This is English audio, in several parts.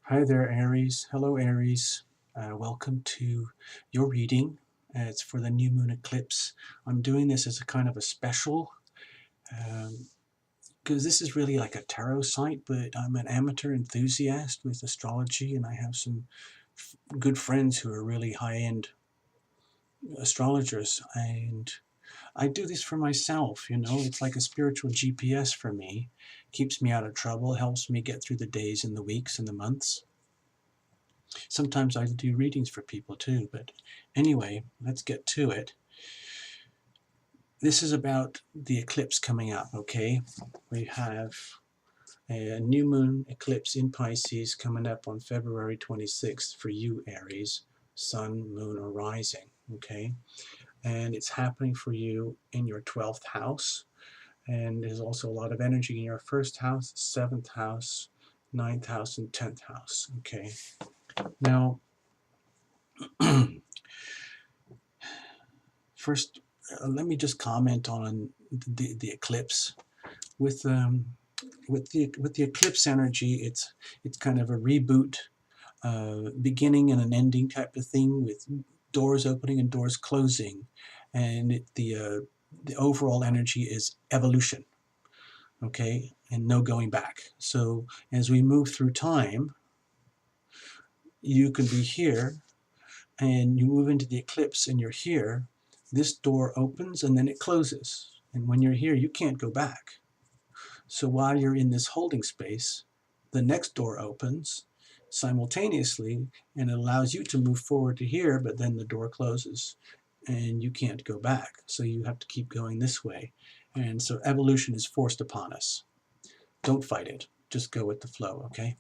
Hi there, Aries. Hello, Aries. Welcome to your reading. It's for the new moon eclipse. I'm doing this as a kind of a special because this is really like a tarot site, but I'm an amateur enthusiast with astrology, and I have some good friends who are really high-end astrologers, and I do this for myself. It's like a spiritual GPS for me. Keeps me out of trouble, helps me get through the days and the weeks and the months. Sometimes I do readings for people too, but anyway, let's get to it. This is about the eclipse coming up, okay? We have a new moon eclipse in Pisces coming up on February 26th for you, Aries, sun, moon, or rising, okay? And it's happening for you in your 12th house, and there's also a lot of energy in your first house, 7th house, 9th house, and 10th house, okay? Now, first, let me just comment on the eclipse. With the eclipse energy, it's kind of a reboot, beginning and an ending type of thing, with doors opening and doors closing, and the overall energy is evolution, okay, and no going back. So as we move through time, you can be here, and you move into the eclipse, and you're here. This door opens and then it closes, and when you're here, you can't go back. So while you're in this holding space, the next door opens simultaneously, and it allows you to move forward to here, but then the door closes and you can't go back. So you have to keep going this way. And so evolution is forced upon us. Don't fight it. Just go with the flow, okay?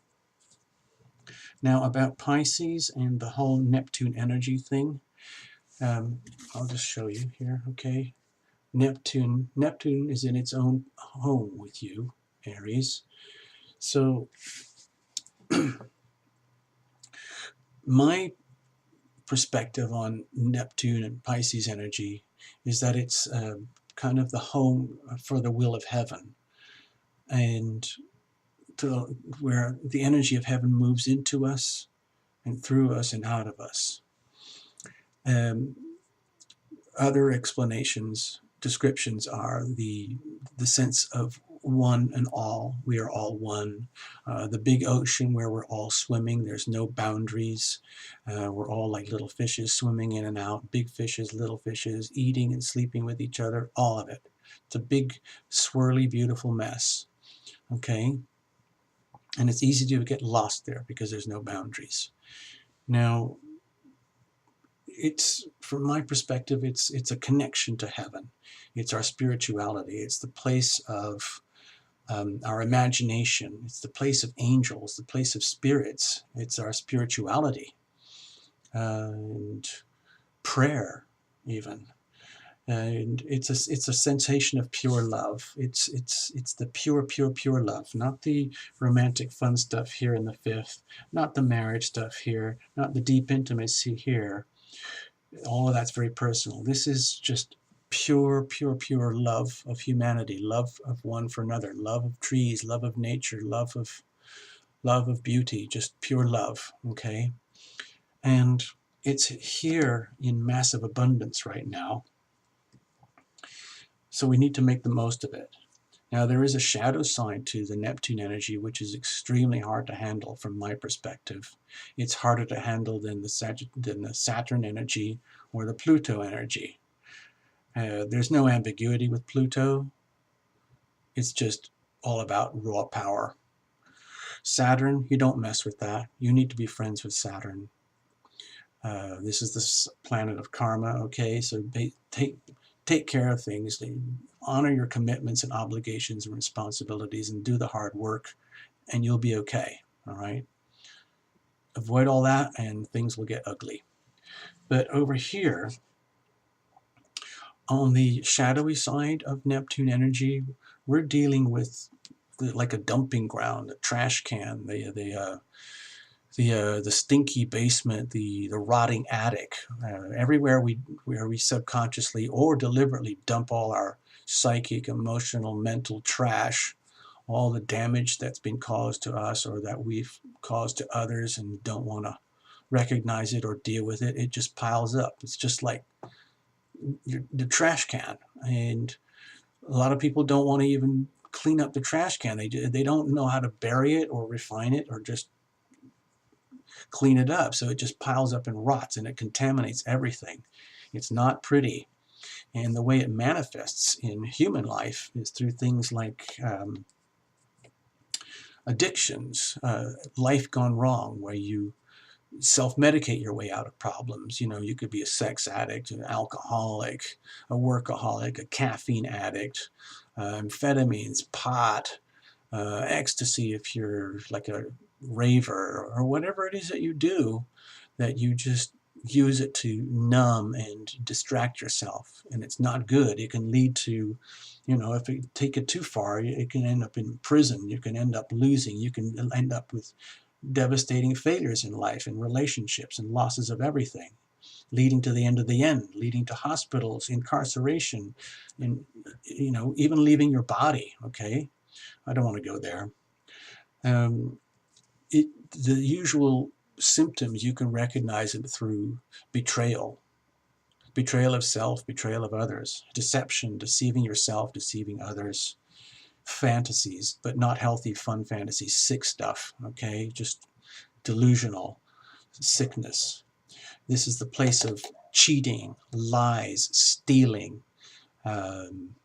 Now about Pisces and the whole Neptune energy thing, I'll just show you here, okay? Neptune is in its own home with you, Aries. So my perspective on Neptune and Pisces energy is that it's kind of the home for the will of heaven, and where the energy of heaven moves into us and through us and out of us. Um, Other explanations, descriptions are the sense of one and all. We are all one. The big ocean where we're all swimming. There's no boundaries. We're all like little fishes swimming in and out. Big fishes, little fishes, eating and sleeping with each other. All of it. It's a big, swirly, beautiful mess. Okay? And it's easy to get lost there because there's no boundaries. Now, it's, from my perspective, it's a connection to heaven. It's our spirituality. It's the place of our imagination. It's the place of angels, the place of spirits. It's our spirituality and prayer, even. And it's a sensation of pure love. It's the pure love, not the romantic fun stuff here in the fifth, not the marriage stuff here, not the deep intimacy here. All of that's very personal. This is just pure love of humanity, love of one for another, love of trees, love of nature, love of beauty, just pure love, okay? And it's here in massive abundance right now, so we need to make the most of it. Now, there is a shadow side to the Neptune energy, which is extremely hard to handle from my perspective. It's harder to handle than the Saturn energy or the Pluto energy. There's no ambiguity with Pluto. It's just all about raw power. Saturn, you don't mess with that. You need to be friends with Saturn. This is the planet of karma, okay? So take care of things. Honor your commitments and obligations and responsibilities, and do the hard work, and you'll be okay, all right? Avoid all that, and things will get ugly. But over here, on the shadowy side of Neptune energy, we're dealing with like a dumping ground, a trash can, the stinky basement, the rotting attic, everywhere where we subconsciously or deliberately dump all our psychic, emotional, mental trash. all the damage that's been caused to us or that we've caused to others and don't want to recognize it or deal with it. It just piles up. It's just like the trash can. And a lot of people don't want to even clean up the trash can. They don't know how to bury it or refine it or just clean it up. So it just piles up and rots and it contaminates everything. It's not pretty. And the way it manifests in human life is through things like addictions, life gone wrong, where you self-medicate your way out of problems. You know, you could be a sex addict, an alcoholic, a workaholic, a caffeine addict, amphetamines, pot, ecstasy if you're like a raver, or whatever it is that you do, that you just use it to numb and distract yourself. And it's not good. It can lead to, you know, if you take it too far, it can end up in prison. You can end up losing. You can end up with devastating failures in life and relationships and losses of everything, leading to the end of the end, leading to hospitals, incarceration, and, you know, even leaving your body. Okay, I don't want to go there. Um, the usual symptoms, you can recognize it through betrayal, betrayal of self, betrayal of others, deception, deceiving yourself, deceiving others, fantasies, but not healthy, fun fantasies, sick stuff. Okay, just delusional sickness. This is the place of cheating, lies, stealing, um,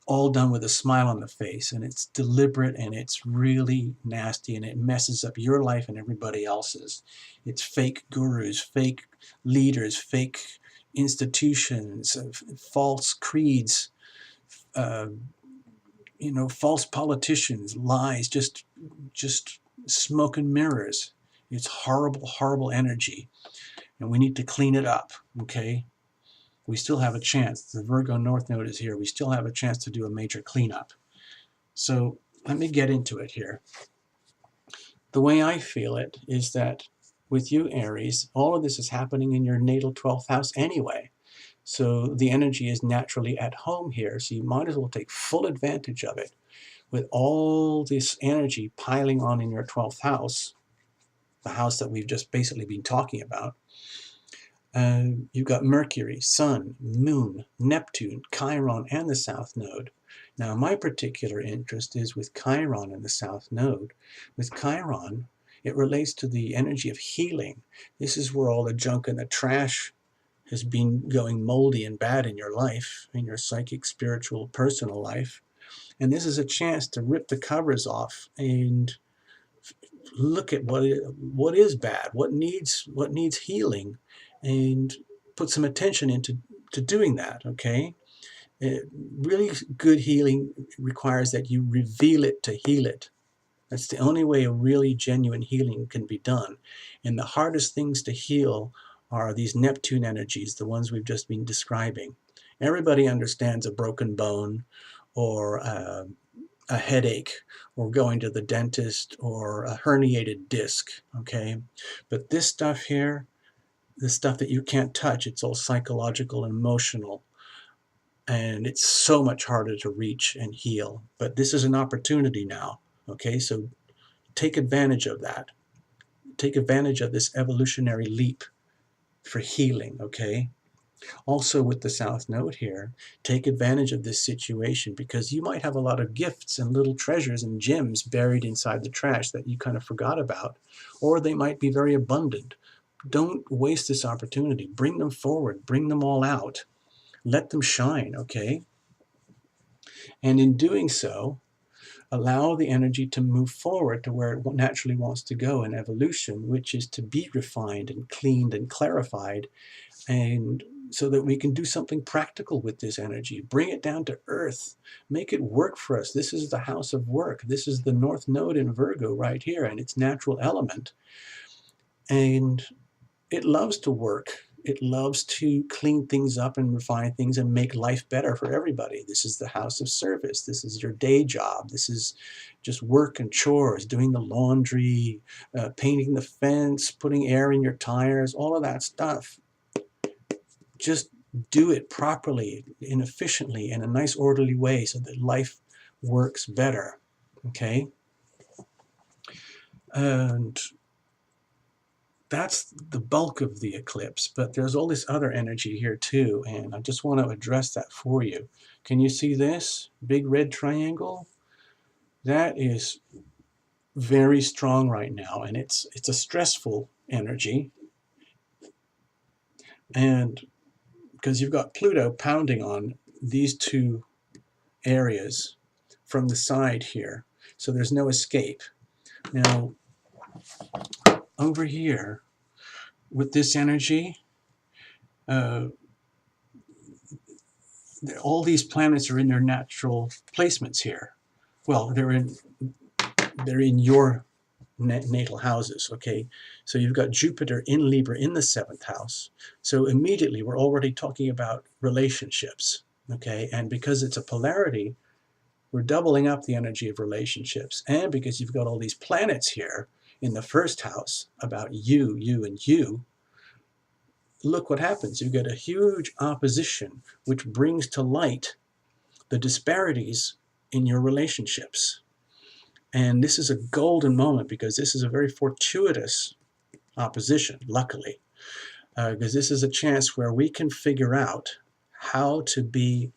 all done with a smile on the face. And it's deliberate and it's really nasty and it messes up your life and everybody else's. It's fake gurus, fake leaders, fake institutions, false creeds, uh, you know, false politicians, lies, just smoke and mirrors. It's horrible, horrible energy. And we need to clean it up, okay? We still have a chance. The Virgo North Node is here. We still have a chance to do a major cleanup. So let me get into it here. The way I feel it is that with you, Aries, all of this is happening in your natal 12th house anyway. So the energy is naturally at home here. So you might as well take full advantage of it. With all this energy piling on in your 12th house, the house that we've just basically been talking about, you've got Mercury, Sun, Moon, Neptune, Chiron, and the South Node. Now, my particular interest is with Chiron and the South Node. With Chiron, it relates to the energy of healing. This is where all the junk and the trash has been going moldy and bad in your life, in your psychic, spiritual, personal life. And this is a chance to rip the covers off and look at what is bad, what needs healing, and put some attention into doing that. Okay, really good healing requires that you reveal it to heal it. That's the only way a really genuine healing can be done. And the hardest things to heal are these Neptune energies, the ones we've just been describing. Everybody understands a broken bone or a headache or going to the dentist or a herniated disc, okay? But this stuff here, the stuff that you can't touch, it's all psychological and emotional, and it's so much harder to reach and heal. But this is an opportunity now, okay? So take advantage of that. Take advantage of this evolutionary leap for healing, okay? Also with the South Node here, take advantage of this situation because you might have a lot of gifts and little treasures and gems buried inside the trash that you kind of forgot about, or they might be very abundant. Don't waste this opportunity. Bring them forward. Bring them all out. Let them shine, okay? And in doing so, allow the energy to move forward to where it naturally wants to go in evolution, which is to be refined and cleaned and clarified, and so that we can do something practical with this energy. Bring it down to earth. Make it work for us. This is the house of work. This is the North Node in Virgo right here, and its natural element. And it loves to work. It loves to clean things up and refine things and make life better for everybody. This is the house of service. This is your day job. This is just work and chores, doing the laundry, painting the fence, putting air in your tires, all of that stuff. Just do it properly and efficiently in a nice orderly way so that life works better, okay? And that's the bulk of the eclipse, but there's all this other energy here too, and I just want to address that for you. Can you see this big red triangle? That is very strong right now, and it's a stressful energy, and because you've got Pluto pounding on these two areas from the side here, so there's no escape. Now, over here, with this energy, uh, all these planets are in their natural placements here. Well, they're in your natal houses, okay? So you've got Jupiter in Libra in the 7th house. So immediately we're already talking about relationships, okay? And because it's a polarity, we're doubling up the energy of relationships. And because you've got all these planets here in the 1st house about you, and you, look what happens. You get a huge opposition, which brings to light the disparities in your relationships. And this is a golden moment because this is a very fortuitous opposition, luckily, because this is a chance where we can figure out how do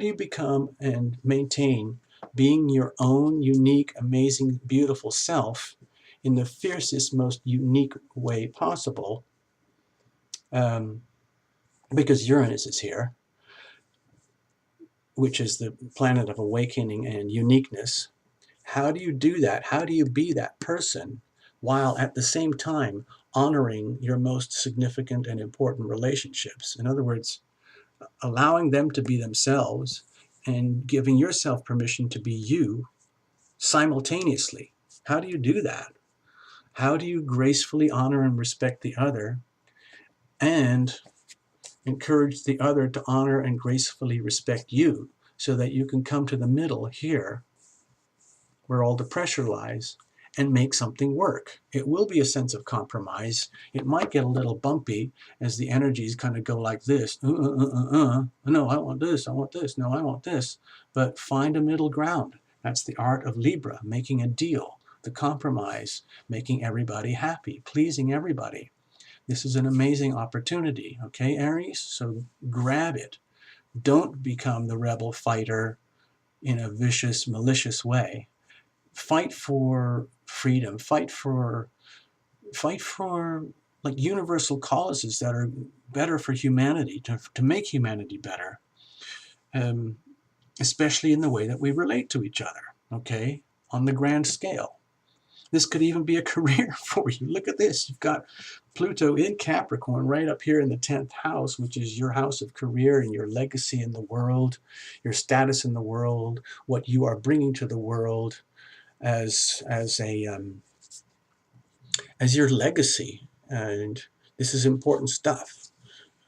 you become and maintain being your own unique, amazing, beautiful self in the fiercest, most unique way possible, because Uranus is here, which is the planet of awakening and uniqueness. How do you do that? How do you be that person while at the same time honoring your most significant and important relationships? In other words, allowing them to be themselves and giving yourself permission to be you simultaneously. How do you do that? How do you gracefully honor and respect the other and encourage the other to honor and gracefully respect you so that you can come to the middle here where all the pressure lies and make something work? It will be a sense of compromise. It might get a little bumpy as the energies kind of go like this. No, I want this. I want this. No, I want this. But find a middle ground. That's the art of Libra, making a deal, the compromise, making everybody happy, pleasing everybody. This is an amazing opportunity, okay, Aries? So grab it. Don't become the rebel fighter in a vicious, malicious way. Fight for freedom. Fight for like universal causes that are better for humanity, to make humanity better, especially in the way that we relate to each other, okay, on the grand scale. This could even be a career for you. Look at this. You've got Pluto in Capricorn right up here in the 10th house, which is your house of career and your legacy in the world, your status in the world, what you are bringing to the world as your legacy. And this is important stuff,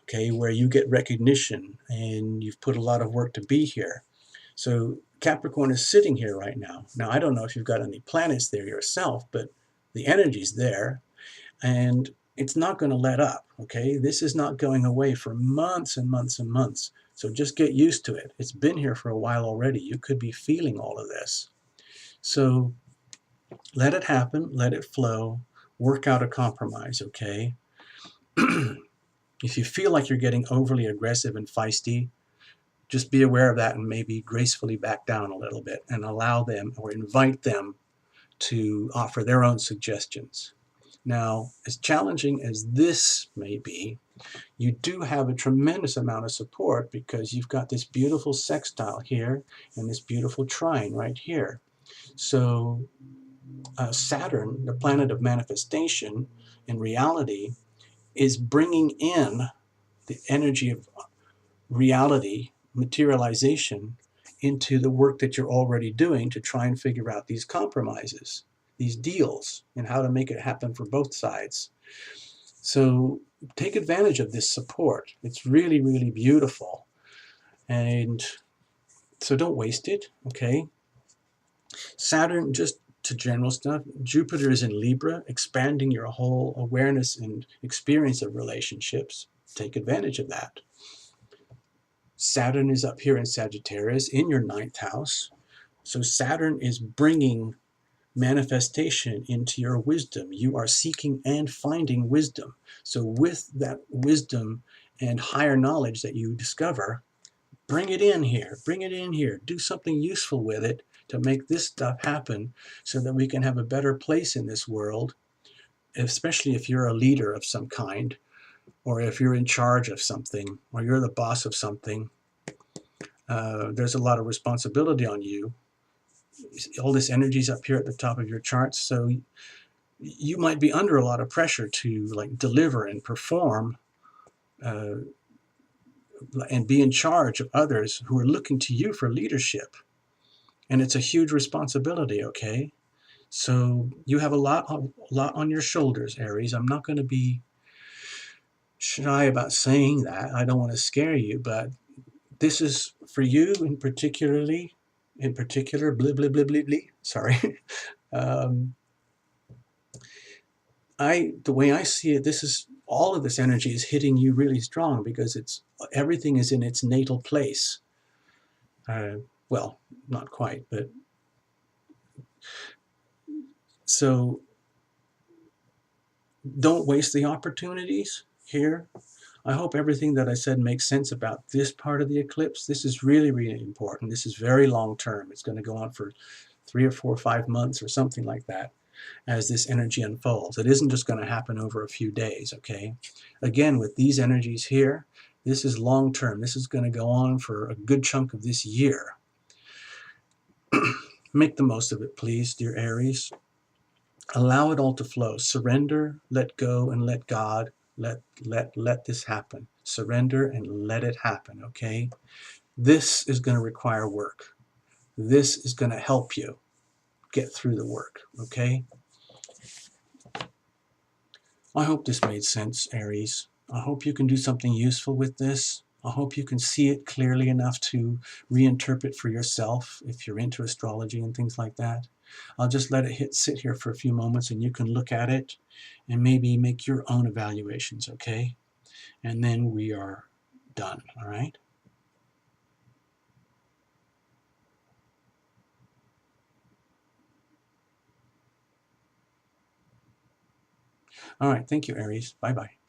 okay, where you get recognition and you've put a lot of work to be here. So Capricorn is sitting here right now. Now, I don't know if you've got any planets there yourself, but the energy's there and it's not going to let up, okay? This is not going away for months and months and months. So just get used to it. It's been here for a while already. You could be feeling all of this. So let it happen, let it flow, work out a compromise, okay? If you feel like you're getting overly aggressive and feisty, just be aware of that and maybe gracefully back down a little bit and allow them or invite them to offer their own suggestions. Now, as challenging as this may be, you do have a tremendous amount of support because you've got this beautiful sextile here and this beautiful trine right here. So Saturn, the planet of manifestation and reality, is bringing in the energy of reality, materialization, into the work that you're already doing to try and figure out these compromises, these deals, and how to make it happen for both sides. So take advantage of this support. It's really, really beautiful. And so don't waste it, okay? Saturn, just to general stuff, Jupiter is in Libra, expanding your whole awareness and experience of relationships. Take advantage of that. Saturn is up here in Sagittarius in your 9th house. So Saturn is bringing manifestation into your wisdom. You are seeking and finding wisdom. So with that wisdom and higher knowledge that you discover, bring it in here. Bring it in here. Do something useful with it to make this stuff happen so that we can have a better place in this world, especially if you're a leader of some kind, or if you're in charge of something, or you're the boss of something. There's a lot of responsibility on you. All this energy is up here at the top of your charts, so you might be under a lot of pressure to like deliver and perform uh, and be in charge of others who are looking to you for leadership. And it's a huge responsibility, okay? So you have a lot on your shoulders, Aries. I'm not going to be shy about saying that. I don't want to scare you, but this is for you in particular, blah, blah, blah, blah, blah. Sorry. um, the way I see it, this is all of this energy is hitting you really strong because it's everything is in its natal place. Well, not quite, but so don't waste the opportunities here. I hope everything that I said makes sense about this part of the eclipse. This is really, really important. This is very long term. It's going to go on for 3 or 4 or 5 months or something like that as this energy unfolds. It isn't just going to happen over a few days, okay? Again, with these energies here, this is long term. This is going to go on for a good chunk of this year. Make the most of it, please, dear Aries. Allow it all to flow. Surrender, let go, and let God let this happen. Surrender and let it happen, okay? This is going to require work. This is going to help you get through the work, okay? I hope this made sense, Aries. I hope you can do something useful with this. I hope you can see it clearly enough to reinterpret for yourself if you're into astrology and things like that. I'll just let it sit here for a few moments and you can look at it and maybe make your own evaluations, okay? And then we are done, all right? All right, thank you, Aries. Bye-bye.